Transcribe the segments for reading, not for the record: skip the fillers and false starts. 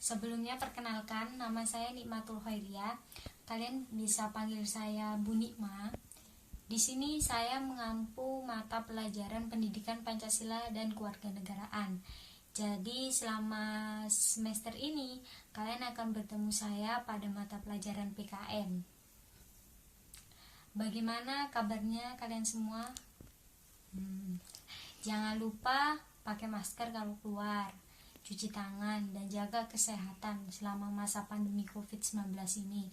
Sebelumnya perkenalkan, nama saya Nikmatul Khairia. Kalian bisa panggil saya Bu Nikma. Di sini saya mengampu mata pelajaran pendidikan Pancasila dan Kewarganegaraan. Jadi selama semester ini kalian akan bertemu saya pada mata pelajaran PKN. Bagaimana kabarnya kalian semua? Jangan lupa pakai masker kalau keluar, cuci tangan, dan jaga kesehatan selama masa pandemi COVID-19 ini.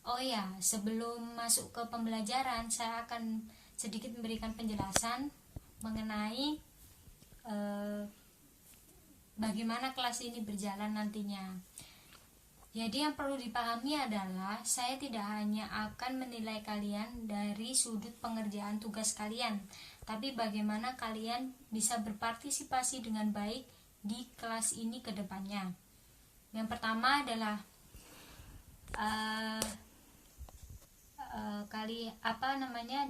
Oh ya, sebelum masuk ke pembelajaran, saya akan sedikit memberikan penjelasan mengenai bagaimana kelas ini berjalan nantinya. Jadi yang perlu dipahami adalah saya tidak hanya akan menilai kalian dari sudut pengerjaan tugas kalian, tapi bagaimana kalian bisa berpartisipasi dengan baik di kelas ini ke depannya. Yang pertama adalah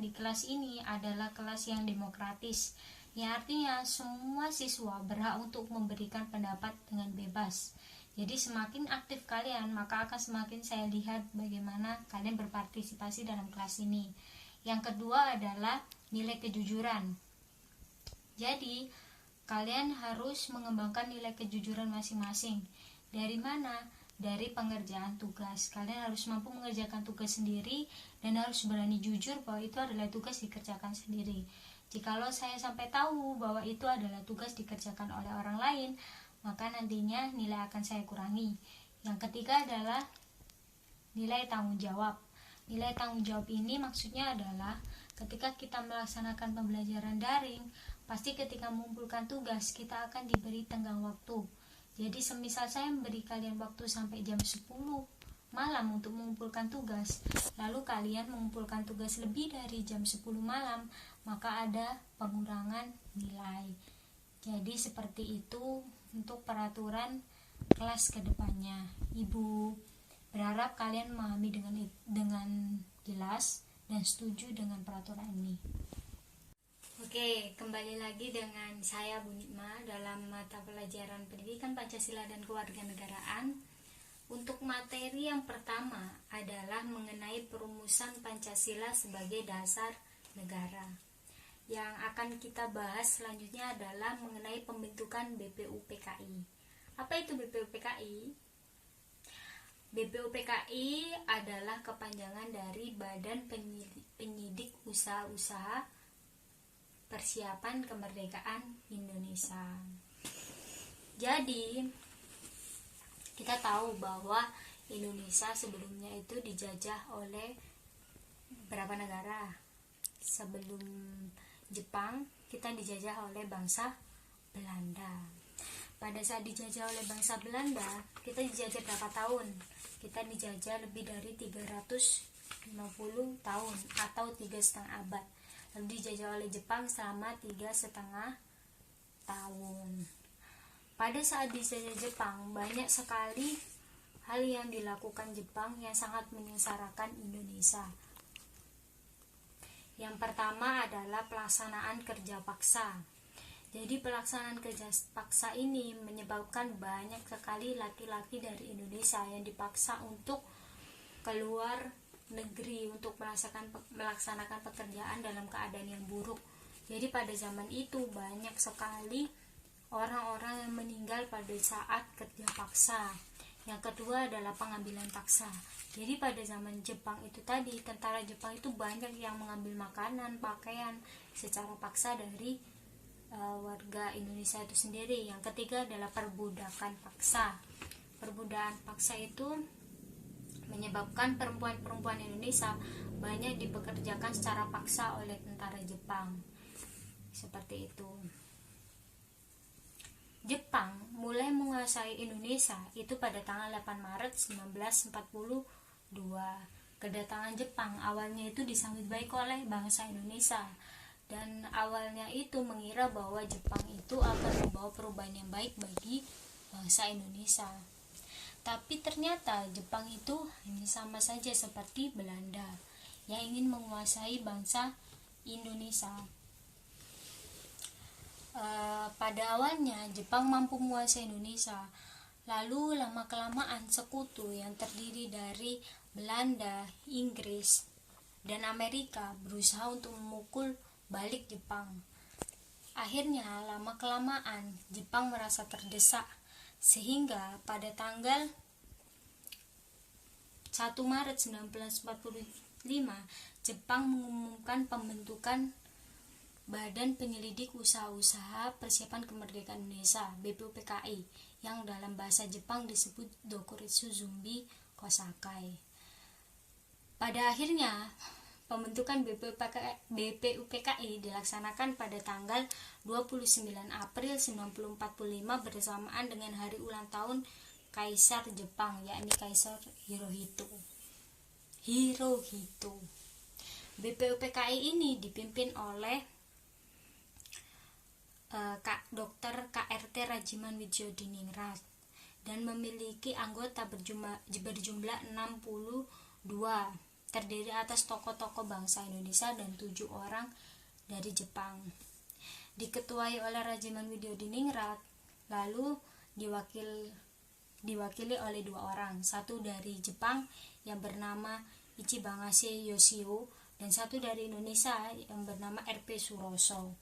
di kelas ini adalah kelas yang demokratis, yang artinya semua siswa berhak untuk memberikan pendapat dengan bebas. Jadi semakin aktif kalian, maka akan semakin saya lihat bagaimana kalian berpartisipasi dalam kelas ini. Yang kedua adalah nilai kejujuran. Jadi kalian harus mengembangkan nilai kejujuran masing-masing. Dari mana? Dari pengerjaan tugas. Kalian harus mampu mengerjakan tugas sendiri dan harus berani jujur bahwa itu adalah tugas dikerjakan sendiri. Jikalau saya sampai tahu bahwa itu adalah tugas dikerjakan oleh orang lain, maka nantinya nilai akan saya kurangi. Yang ketiga adalah nilai tanggung jawab. Nilai tanggung jawab ini maksudnya adalah ketika kita melaksanakan pembelajaran daring, pasti ketika mengumpulkan tugas kita akan diberi tenggang waktu. Jadi semisal saya memberi kalian waktu sampai jam 10 malam untuk mengumpulkan tugas, lalu kalian mengumpulkan tugas lebih dari jam 10 malam, maka ada pengurangan nilai. Jadi seperti itu untuk peraturan kelas kedepannya. Ibu berharap kalian memahami dengan jelas dan setuju dengan peraturan ini. Oke, kembali lagi dengan saya Bu Nikma dalam mata pelajaran pendidikan Pancasila dan Kewarganegaraan. Untuk materi yang pertama adalah mengenai perumusan Pancasila sebagai dasar negara. Yang akan kita bahas selanjutnya adalah mengenai pembentukan BPUPKI. Apa itu BPUPKI? BPUPKI adalah kepanjangan dari Badan Penyidik Usaha-Usaha Persiapan Kemerdekaan Indonesia. Jadi kita tahu bahwa Indonesia sebelumnya itu dijajah oleh berapa negara? Sebelum Jepang, kita dijajah oleh bangsa Belanda. Pada saat dijajah oleh bangsa Belanda, kita dijajah berapa tahun? Kita dijajah lebih dari 350 tahun atau 3,5 abad. Lalu dijajah oleh Jepang selama 3,5 tahun. Pada saat dijajah Jepang, banyak sekali hal yang dilakukan Jepang yang sangat menyengsarakan Indonesia. Yang pertama adalah pelaksanaan kerja paksa. Jadi pelaksanaan kerja paksa ini menyebabkan banyak sekali laki-laki dari Indonesia yang dipaksa untuk keluar negeri untuk melaksanakan pekerjaan dalam keadaan yang buruk. Jadi pada zaman itu banyak sekali orang-orang yang meninggal pada saat kerja paksa. Yang kedua adalah pengambilan paksa. Jadi pada zaman Jepang itu tadi, tentara Jepang itu banyak yang mengambil makanan, pakaian secara paksa dari warga Indonesia itu sendiri. Yang ketiga adalah perbudakan paksa. Perbudakan paksa itu menyebabkan perempuan-perempuan Indonesia banyak dipekerjakan secara paksa oleh tentara Jepang. Seperti itu. Jepang mulai menguasai Indonesia itu pada tanggal 8 Maret 1942. Kedatangan Jepang awalnya itu disambut baik oleh bangsa Indonesia, dan awalnya itu mengira bahwa Jepang itu akan membawa perubahan yang baik bagi bangsa Indonesia. Tapi ternyata Jepang itu hanya sama saja seperti Belanda yang ingin menguasai bangsa Indonesia. Pada awalnya Jepang mampu menguasai Indonesia, Lalu lama-kelamaan sekutu yang terdiri dari Belanda, Inggris, dan Amerika berusaha untuk memukul balik Jepang. Akhirnya lama-kelamaan Jepang merasa terdesak, sehingga pada tanggal 1 Maret 1945 Jepang mengumumkan pembentukan Badan Penyelidik Usaha-Usaha Persiapan Kemerdekaan Indonesia (BPUPKI) yang dalam bahasa Jepang disebut Dokuretsu Zumbi Kosakai. Pada akhirnya pembentukan BPUPKI dilaksanakan pada tanggal 29 April 1945 bersamaan dengan hari ulang tahun Kaisar Jepang, yakni Kaisar Hirohito. BPUPKI ini dipimpin oleh Dr. KRT Rajiman Wijodiningrat dan memiliki anggota berjumlah 62, terdiri atas tokoh-tokoh bangsa Indonesia dan 7 orang dari Jepang. Diketuai oleh Rajiman Wijodiningrat, lalu diwakili oleh 2 orang, satu dari Jepang yang bernama Ichibanashi Yoshio dan satu dari Indonesia yang bernama RP Suroso.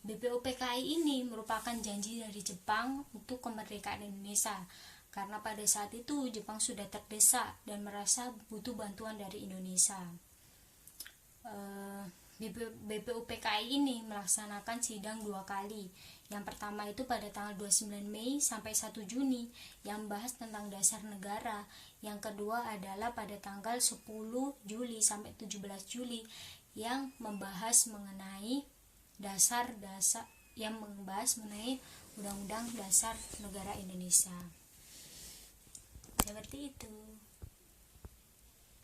BPUPKI ini merupakan janji dari Jepang untuk kemerdekaan Indonesia, karena pada saat itu Jepang sudah terdesak dan merasa butuh bantuan dari Indonesia. BPUPKI ini melaksanakan sidang 2 kali. Yang pertama itu pada tanggal 29 Mei sampai 1 Juni yang membahas tentang dasar negara. Yang kedua adalah pada tanggal 10 Juli sampai 17 Juli yang membahas mengenai Undang-Undang Dasar Negara Indonesia. Seperti itu.